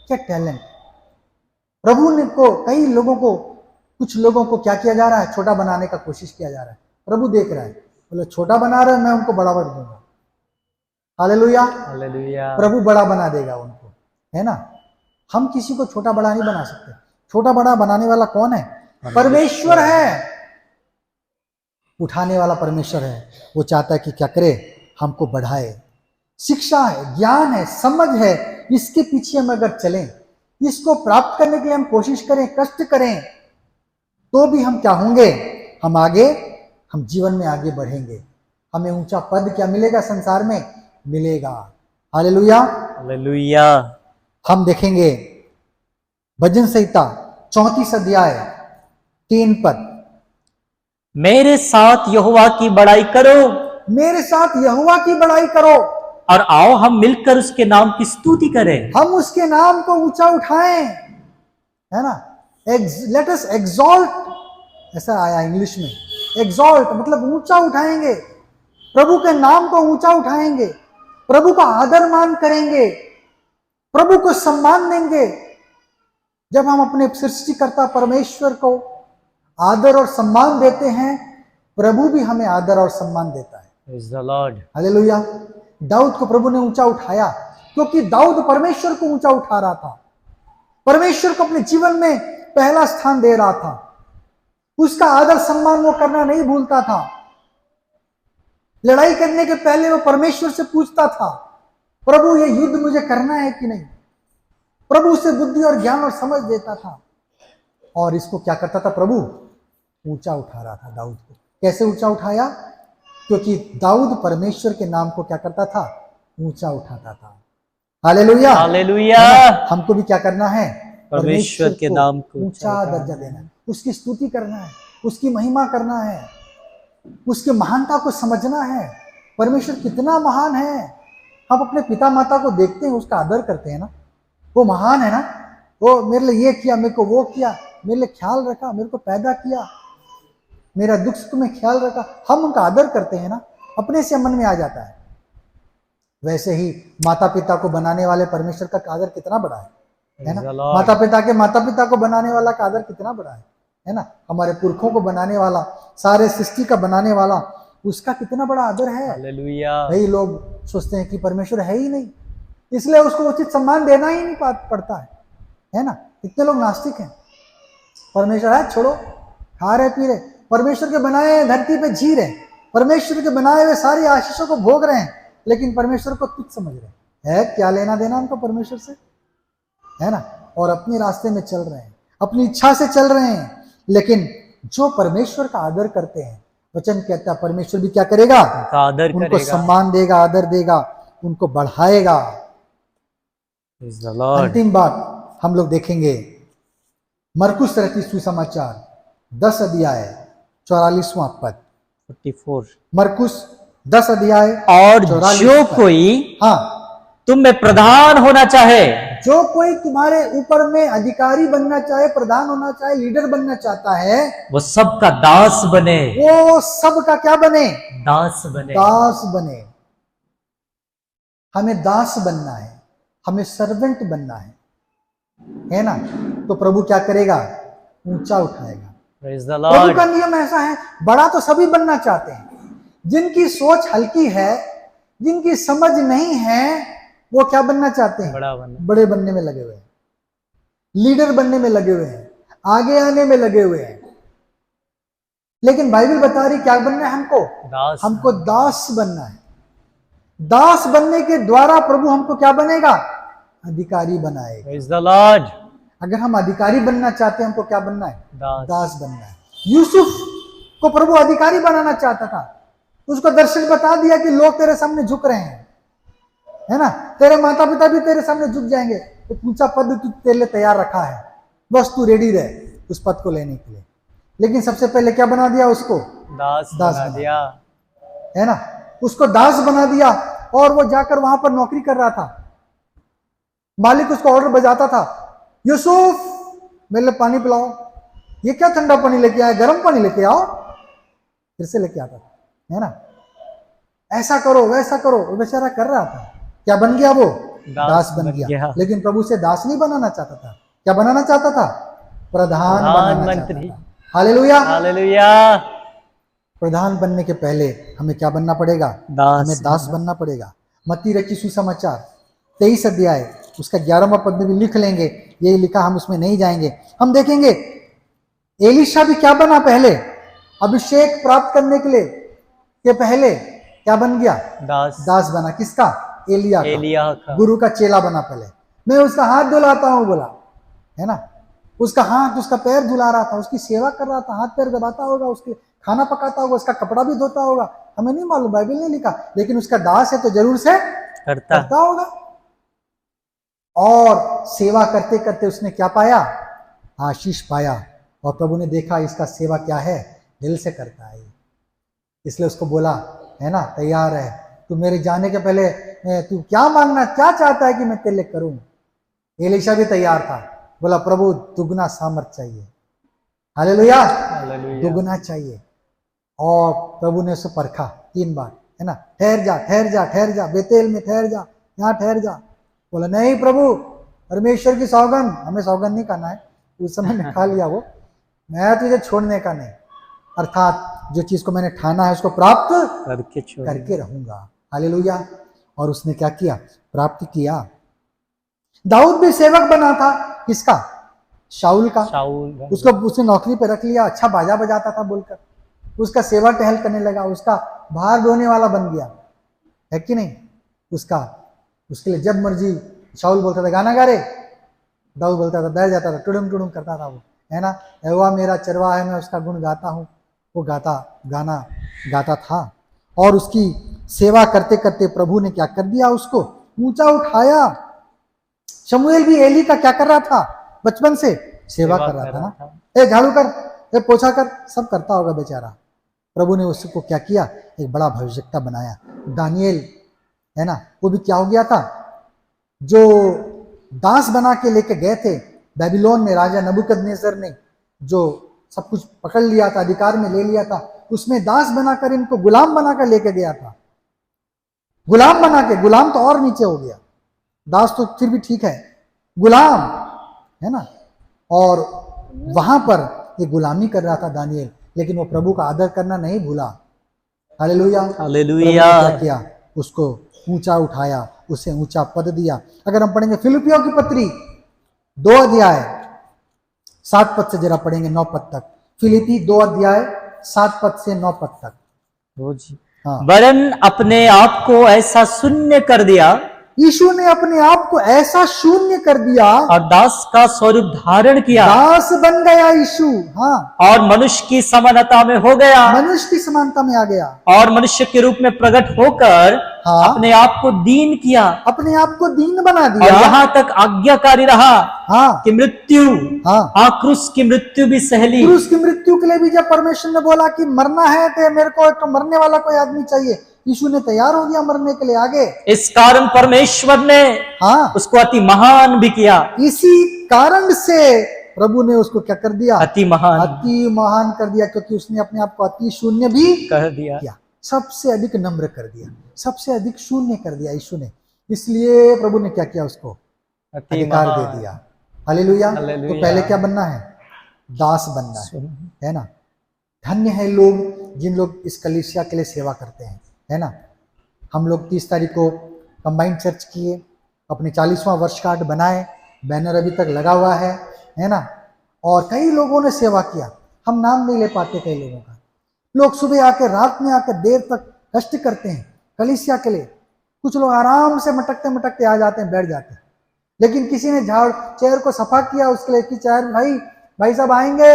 क्या टैलेंट! प्रभु ने को कई लोगों को, कुछ लोगों को क्या किया जा रहा है? छोटा बनाने का कोशिश किया जा रहा है। प्रभु देख रहा है, बोले छोटा बना रहे, मैं उनको बड़ा कर दूंगा। Hallelujah, hallelujah. प्रभु बड़ा बना देगा उनको, है ना। हम किसी को छोटा बड़ा नहीं बना सकते। छोटा बड़ा बनाने वाला कौन है? परमेश्वर है। उठाने वाला परमेश्वर है। वो चाहता है कि क्या करे? हमको बढ़ाए। शिक्षा है, ज्ञान है, समझ है, इसके पीछे हम अगर चलें, इसको प्राप्त करने के लिए हम कोशिश करें, कष्ट करें, तो भी हम क्या होंगे? हम आगे, हम जीवन में आगे बढ़ेंगे। हमें ऊंचा पद क्या मिलेगा? संसार में मिलेगा। Hallelujah, hallelujah. हम देखेंगे भजन संहिता 34 अध्याय 3 पद। मेरे साथ यहोवा की बड़ाई करो, मेरे साथ यहोवा की बड़ाई करो, और आओ हम मिलकर उसके नाम की स्तुति करें। हम उसके नाम को ऊंचा उठाएं, है ना। लेट अस एक्सॉल्ट, ऐसा आया इंग्लिश में। एक्सॉल्ट मतलब ऊंचा उठाएंगे, प्रभु के नाम को ऊंचा उठाएंगे, प्रभु का आदर मान करेंगे, प्रभु को सम्मान देंगे। जब हम अपने सृष्टिकर्ता परमेश्वर को आदर और सम्मान देते हैं, प्रभु भी हमें आदर और सम्मान देता है। Praise the Lord. हालेलुया। दाऊद को प्रभु ने ऊंचा उठाया क्योंकि दाऊद परमेश्वर को ऊंचा उठा रहा था, परमेश्वर को अपने जीवन में पहला स्थान दे रहा था। उसका आदर सम्मान वो करना नहीं भूलता था। लड़ाई करने के पहले वो परमेश्वर से पूछता था, प्रभु ये युद्ध मुझे करना है कि नहीं। प्रभु उसे बुद्धि और ज्ञान और समझ देता था, और इसको क्या करता था? प्रभु ऊंचा उठा रहा था दाऊद को। कैसे ऊंचा उठाया? क्योंकि दाऊद परमेश्वर के नाम को क्या करता था? ऊंचा उठाता था। Hallelujah, hallelujah. हमको भी क्या करना है? परमेश्वर के नाम को ऊंचा दर्जा देना है, उसकी स्तुति करना है, उसकी महिमा करना है, उसकी महानता को समझना है। परमेश्वर कितना महान है। हम अपने पिता माता को देखते हैं, उसका आदर करते हैं ना, वो महान है ना। वो मेरे लिए ये किया, मेरे को वो किया, मेरे लिए ख्याल रखा, मेरे को पैदा किया, मेरा दुख सुख में ख्याल रखा। हम उनका आदर करते हैं ना, अपने से मन में आ जाता है। वैसे ही माता पिता को बनाने वाले परमेश्वर का आदर कितना बड़ा है ना। माता पिता को बनाने वाला का आदर कितना बड़ा है ना। हमारे पुरखों को बनाने वाला, सारे सृष्टि का बनाने वाला, उसका कितना बड़ा आदर है। हालेलुया। वही लोग सोचते हैं कि परमेश्वर है ही नहीं, इसलिए उसको उचित सम्मान देना ही नहीं पड़ता है ना। इतने लोग नास्तिक हैं, परमेश्वर है छोड़ो, खा रहे पी रहे, परमेश्वर के बनाए धरती पे जी रहे, परमेश्वर के बनाए हुए सारी आशीषों को भोग रहे हैं, लेकिन परमेश्वर को तुच्छ समझ रहे हैं। क्या लेना देना उनको परमेश्वर से, है ना? और अपने रास्ते में चल रहे हैं, अपनी इच्छा से चल रहे हैं। लेकिन जो परमेश्वर का आदर करते हैं, वचन कहता है परमेश्वर भी क्या करेगा? आदर उनको करेगा। सम्मान देगा, आदर देगा, उनको बढ़ाएगा। Praise the Lord. अंतिम बात हम लोग देखेंगे मरकुस रचित सुसमाचार 10 अध्याय 44वां पद। 44। मरकुस 10 अध्याय और 44 जो पद। कोई हाँ, तुम में प्रधान होना चाहे, जो कोई तुम्हारे ऊपर में अधिकारी बनना चाहे, प्रधान होना चाहे, लीडर बनना चाहता है, वो सबका दास बने। वो सबका क्या बने? दास बने। दास बने। हमें दास बनना है, हमें सर्वेंट बनना है ना? तो प्रभु क्या करेगा? ऊंचा उठाएगा। Praise the Prabhu Lord. का नियम ऐसा है, बड़ा तो सभी बनना चाहते हैं, जिनकी सोच हल्की है, जिनकी समझ नहीं है, वो क्या बनना चाहते हैं? बड़ा बनना। बड़े बनने में लगे हुए हैं, लीडर बनने में लगे हुए हैं, आगे आने में लगे हुए हैं। लेकिन बाइबल बता रही क्या बनना है हमको? दास। हमको दास बनना है। दास बनने के द्वारा प्रभु हमको क्या बनेगा? अधिकारी बनाएगा। Praise the Lord. अगर हम अधिकारी बनना चाहते हैं, हमको क्या बनना है? दास। दास बनना है। यूसुफ को प्रभु अधिकारी बनाना चाहता था, उसको दर्शन बता दिया कि लोग तेरे सामने झुक रहे हैं, है ना? तेरे माता पिता भी तेरे सामने झुक जाएंगे, तो ऊंचा पद तू तेरे लिए तैयार रखा है, बस तू रेडी रहे उस पद को लेने के लिए। लेकिन सबसे पहले क्या बना दिया उसको? दास दास बना बना दिया। है ना? उसको दास बना दिया, और वो जाकर वहां पर नौकरी कर रहा था। मालिक उसको ऑर्डर बजाता था, यूसुफ मेरे लिए पानी पिलाओ। ये क्या ठंडा पानी लेके आया, गर्म पानी लेके आओ। फिर से लेके आता था, है ना? ऐसा करो वैसा करो, वो बेचारा कर रहा था। क्या बन गया वो? दास बन गया। लेकिन प्रभु से दास नहीं बनाना चाहता था। क्या बनाना चाहता था? प्रधान बनाना चाहता था। हालेलुया। हालेलुया। प्रधान बनने के पहले हमें क्या बनना पड़ेगा? दास हमें दास बनना पड़ेगा। मत्ती रचित सुसमाचार 23 अध्याय उसका 11वां पद में भी लिख लेंगे, यही लिखा, हम उसमें नहीं जाएंगे। हम देखेंगे एलीशा भी क्या बना पहले? अभिषेक प्राप्त करने के लिए के पहले क्या बन गया? दास। दास बना। किसका? एलिया का। गुरु का चेला बना। पहले मैं उसका हाथ धुलाता हूं बोला, है ना? उसका हाथ, उसका पैर धुला रहा था, उसकी सेवा कर रहा था, हाथ पैर दबाता होगा, उसके खाना पकाता होगा, उसका कपड़ा भी धोता होगा, हमें नहीं मालूम, बाइबल नहीं लिखा, लेकिन उसका दास है तो जरूर से करता होगा। और सेवा करते करते उसने क्या पाया? आशीष पाया। और प्रभु ने देखा इसका सेवा क्या है, दिल से करता है, इसलिए उसको बोला, है ना, तैयार है तू मेरे जाने के पहले, तू क्या मांगना, क्या चाहता है कि मैं तेरे लिए करूं? एलीशा भी तैयार था, बोला प्रभु दुगना सामर्थ चाहिए। हालेलुया। दुगना चाहिए। और प्रभु ने उसे परखा 3 बार, है ना? ठहर जा ठहर जा ठहर जा, बेतेल में ठहर जा, यहाँ ठहर जा। बोला नहीं प्रभु, परमेश्वर की सौगंध, हमें सौगंध नहीं करना है, उस समय में खा लिया वो, मैं तुझे छोड़ने का नहीं, अर्थात जो चीज को मैंने ठाना है उसको प्राप्त करके रहूंगा। हालेलुया। और उसने क्या किया? प्राप्त किया। दाऊद भी सेवक बना था। किसका? शाऊल का। उसको उसने नौकरी पे रख लिया, अच्छा बाजा बजाता था बोलकर, उसका सेवा टहल करने लगा, उसका भार ढोने वाला बन गया, है कि नहीं? उसके लिए जब मर्जी शाऊल बोलता था गाना गा रे, दाऊद बोलता था, बैठ जाता था, टुडुम टुडुम करता था वो, है ना? यहोवा मेरा चरवाहा है, मैं उसका गुण गाता हूँ। वो गाना गाता था। और उसकी सेवा करते करते प्रभु ने क्या कर दिया? उसको ऊंचा उठाया। शमूएल भी एली का क्या कर रहा था? बचपन से सेवा कर रहा था ना। ए झाड़ू कर, ए पोछा कर, सब करता होगा बेचारा। प्रभु ने उसको क्या किया? एक बड़ा भविष्यवक्ता बनाया। दानियेल, है ना, वो भी क्या हो गया था? जो दास बना के लेके गए थे बेबीलोन में, राजा नबूकदनेस्सर ने जो सब कुछ पकड़ लिया था, अधिकार में ले लिया था, उसमें दास बनाकर इनको गुलाम बनाकर लेके गया था। गुलाम बना के, गुलाम तो और नीचे हो गया, दास तो फिर भी ठीक है, गुलाम, है ना? और वहां पर ये गुलामी कर रहा था दानियेल, लेकिन वो प्रभु का आदर करना नहीं भूला। हालेलुया। हालेलुया। क्या किया? उसको ऊंचा उठाया, उसे ऊंचा पद दिया। अगर हम पढ़ेंगे फिलिपियों की पत्री 2 अध्याय 7 पद से जरा पढ़ेंगे 9 पद तक। फिलिपी 2 अध्याय 7 पद से 9 पद तक। रोज हाँ। वरन अपने आप को ऐसा शून्य कर दिया यीशु ने अपने आप को ऐसा शून्य कर दिया और दास का स्वरूप धारण किया दास बन गया यीशु। हाँ, और मनुष्य की समानता में हो गया मनुष्य की समानता में आ गया और मनुष्य के रूप में प्रकट होकर हाँ। अपने आप को दीन किया अपने आप को दीन बना और दिया। यहाँ तक आज्ञाकारी रहा हाँ कि मृत्यु हाँ, क्रूस की मृत्यु भी सहली। क्रूस की मृत्यु के लिए भी जब परमेश्वर ने बोला कि मरना है तो मेरे को तो मरने वाला कोई आदमी चाहिए, यीशु ने तैयार हो गया मरने के लिए आगे। इस कारण परमेश्वर ने हाँ, उसको अति महान भी किया। इसी कारण से प्रभु ने उसको क्या कर दिया? अति महान अति महान कर दिया, क्योंकि उसने अपने आप को अति शून्य भी कह दिया। किया, सबसे अधिक नम्र कर दिया, सबसे अधिक शून्य कर दिया यीशु ने। इसलिए प्रभु ने क्या किया? उसको अति अधिकार महान। दे दिया। हालेलुया। तो हालेलुया। पहले क्या बनना है? दास बनना है ना। धन्य है लोग जिन लोग इस कलीसिया के लिए सेवा करते हैं, है ना। हम लोग 30 तारीख को कंबाइंड चर्च किए, अपने 40वां वर्षगांठ बनाए, बैनर अभी तक लगा हुआ है ना। और कई लोगों ने सेवा किया, हम नाम नहीं ले पाते कई लोगों का। लोग सुबह आकर रात में आकर देर तक कष्ट करते हैं कलीसिया के लिए। कुछ लोग आराम से मटकते मटकते आ जाते हैं, बैठ जाते हैं, लेकिन किसी ने चेयर को सफा किया उसके लिए कि चेयर भाई साहब आएंगे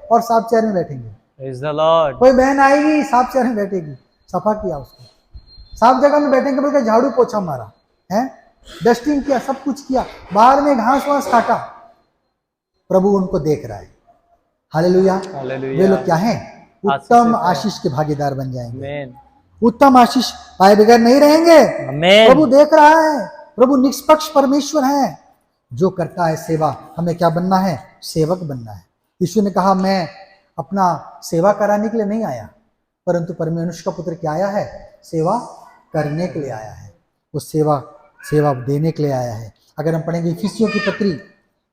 और साफ चेयर में बैठेंगे। Praise the Lord। कोई बहन आएगी साफ चेयर में बैठेगी, सफा किया उसको, साफ जगह में बैठेंगे बोल के झाड़ू पोछा मारा है, डस्टिंग किया, सब कुछ किया, बाहर में घास वास काटा। प्रभु उनको देख रहा है। हालेलुया। वे लोग क्या हैं? उत्तम आशीष के भागीदार बन जाएंगे, उत्तम आशीष पाए बगैर नहीं रहेंगे। प्रभु देख रहा है, प्रभु निष्पक्ष परमेश्वर है। जो करता है सेवा, हमें क्या बनना है? सेवक बनना है। यीशु ने कहा मैं अपना सेवा कराने के लिए नहीं आया, परंतु मनुष्य का पुत्र क्या आया है? सेवा करने के लिए आया है। वो सेवा देने के लिए आया है। अगर हम पढ़ेंगे इफिसियों की पत्री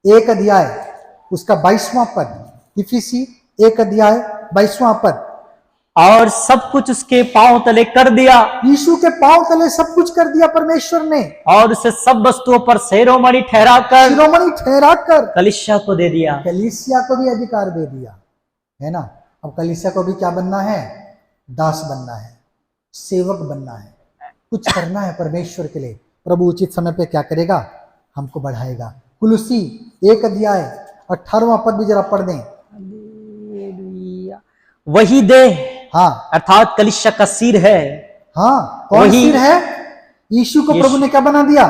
1 अध्याय उसका 22वां पद, इफिसी 1 अध्याय 22वां पद। और सब कुछ उसके पांव तले कर दिया, यीशु के पांव तले सब कुछ कर दिया परमेश्वर ने, और उसे सब वस्तुओं पर शिरोमणि ठहराकर कलीसिया को दे दिया। कलीसिया को भी अधिकार दे दिया, है ना। अब कलीसिया को भी क्या बनना है? दास बनना है, सेवक बनना है, कुछ करना है परमेश्वर के लिए। प्रभु उचित समय पे क्या करेगा? हमको बढ़ाएगा। कुलुसी 1 अध्याय 18वां पद भी जरा पढ़ दें। वही देह, हाँ, अर्थात कलीसिया का सिर है। हाँ, कौन सिर है? यीशु को प्रभु ने क्या बना दिया?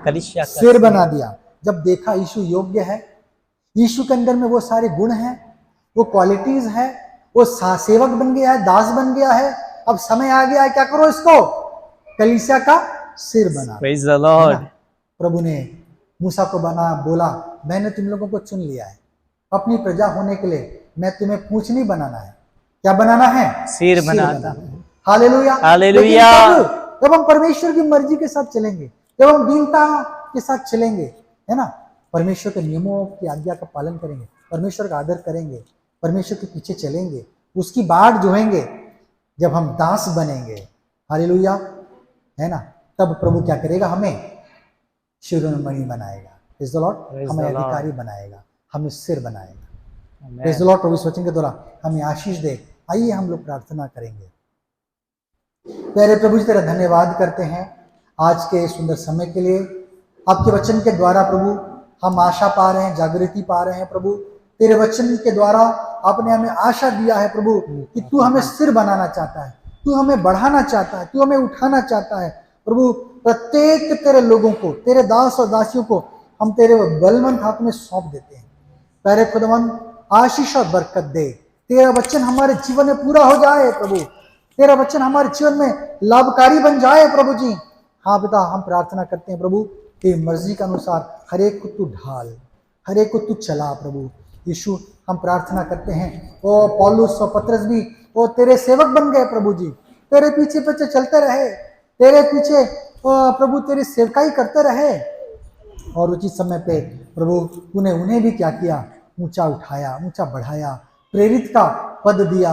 कलीसिया का सिर बना दिया। जब देखा यीशु योग्य है, यीशु के अंदर में वो सारे गुण हैं, वो क्वालिटीज है, वो सेवक बन गया है, दास बन गया है। अब समय आ गया है, क्या करो? इसको कलीसिया का सिर बना। Praise the Lord। प्रभु ने मूसा को बोला मैंने तुम लोगों को चुन लिया है अपनी प्रजा होने के लिए, मैं तुम्हें पूंछ नहीं बनाना है, क्या बनाना है? सिर बनाना। Hallelujah, hallelujah. जब हम परमेश्वर की मर्जी के साथ चलेंगे, जब हम दीनता के साथ चलेंगे, है ना, परमेश्वर के नियमों की आज्ञा का पालन करेंगे, परमेश्वर का आदर करेंगे, परमेश्वर के पीछे चलेंगे, उसकी बाट जोहेंगे, जब हम दास बनेंगे, हालेलुया, है ना, तब प्रभु क्या करेगा? हमें शिरोमणि बनाएगा। Praise the Lord. हमें अधिकारी बनाएगा, हमें सिर बनाएगा। Praise the Lord. प्रभु इस वचन के द्वारा हमें आशीष दे। आइए हम लोग प्रार्थना करेंगे। प्यारे प्रभु जी, तेरा धन्यवाद करते हैं आज के सुंदर समय के लिए। आपके वचन के द्वारा प्रभु हम आशा पा रहे हैं, जागृति पा रहे हैं। प्रभु तेरे वचन के द्वारा आपने हमें आशा दिया है प्रभु कि तू हमें सिर बनाना चाहता है, तू हमें बढ़ाना चाहता है, तू हमें उठाना चाहता है। प्रभु प्रत्येक तेरे लोगों को, तेरे दास और दासियों को हम तेरे बलवंत हाथ में सौंप देते हैं। प्यारे खुदावन, आशीष और बरकत दे। तेरा वचन हमारे जीवन में पूरा हो जाए प्रभु, तेरा वचन हमारे जीवन में लाभकारी बन जाए प्रभु जी। हाँ पिता, हम प्रार्थना करते हैं प्रभु तेरी मर्जी के अनुसार हर एक को तू ढाल, हर एक को तू चला प्रभु यीशु। हम प्रार्थना करते हैं ओ पौलुस और पतरस भी वो तेरे सेवक बन गए प्रभु जी, तेरे पीछे पीछे चलते रहे, तेरे पीछे प्रभु तेरी सेवकाई करते रहे, और उचित समय पे प्रभु तूने उन्हें भी क्या किया? ऊंचा उठाया, ऊंचा बढ़ाया, प्रेरित का पद दिया।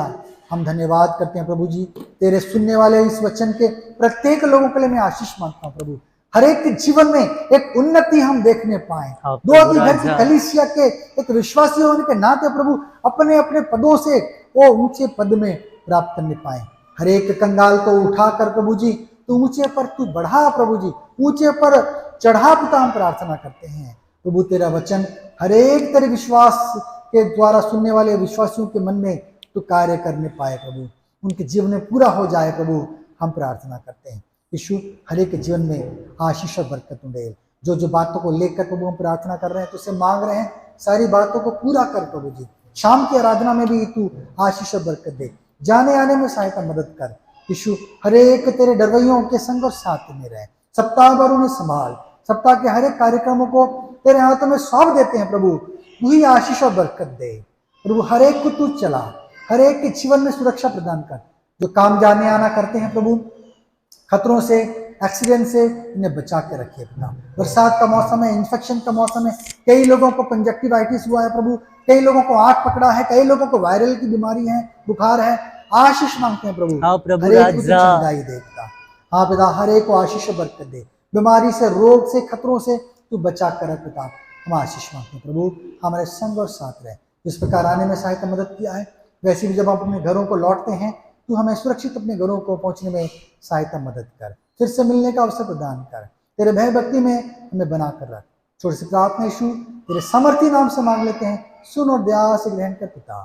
हम धन्यवाद करते हैं प्रभु जी। तेरे सुनने वाले इस वचन के प्रत्येक लोगों के लिए मैं आशीष मांगता हूँ प्रभु, हर एक के जीवन में एक उन्नति हम देखने पाए। हाँ, दो प्रभु घर की राजा। कलीसिया के एक विश्वासी होने के नाते प्रभु अपने अपने पदों से वो ऊंचे पद में प्राप्त करने पाए। हर एक कंगाल को उठाकर प्रभु जी तू ऊंचे पर तू बढ़ा, प्रभु जी ऊंचे पर चढ़ा, पिता हम प्रार्थना करते हैं। प्रभु तेरा वचन हर एक तेरे विश्वास के द्वारा सुनने वाले विश्वासियों के मन में तू कार्य करने पाए प्रभु, उनके जीवन में पूरा हो जाए प्रभु, हम प्रार्थना करते हैं। यीशु हर एक के जीवन में आशीष और बरकत उंडेल। जो जो बातों को लेकर प्रभु हम प्रार्थना कर रहे हैं, तुझसे मांग रहे हैं, सारी बातों को पूरा कर प्रभु जी। शाम की आराधना में भी तू आशीष और बरकत दे, जाने आने में सहायता मदद कर। यीशु हर एक तेरे डरवैयों के संग और साथ में रहे। सप्ताह भर उन्हें संभाल, सप्ताह के हर एक कार्यक्रमों को तेरे हाथों में सौंप देते हैं प्रभु, तू ही आशीष और बरकत दे प्रभु। हर एक को तू चला, हर एक के जीवन में सुरक्षा प्रदान कर। जो काम जाने आना करते हैं प्रभु, खतरों से, एक्सीडेंट से इन्हें बचा के रखिए पिता। बरसात का मौसम है, इन्फेक्शन का मौसम है, कई लोगों को कंजक्टिवाइटिस हुआ है प्रभु, कई लोगों को आंख पकड़ा है, कई लोगों को वायरल की बीमारी है, बुखार है। आशीष मांगते हैं प्रभु, हाँ प्रभु हर एक को तू राजा। चंगाई दे पिता। हाँ पिता, हर एक को आशीष और बरकत दे, बीमारी से, रोग से, खतरों से तू बचा कर रख पिता। हम आशीष मांगते हैं प्रभु, हमारे संग और साथ रहे। जिस प्रकार आने में सहायता मदद किया है, वैसे भी जब हम अपने घरों को लौटते हैं, तू हमें सुरक्षित अपने घरों को पहुंचने में सहायता मदद कर, फिर से मिलने का अवसर प्रदान कर। तेरे भय भक्ति में हमें बना कर रख। छोटी सी प्रार्थना यीशु तेरे समर्थी नाम से मांग लेते हैं, सुन और दया से ग्रहण कर पिता।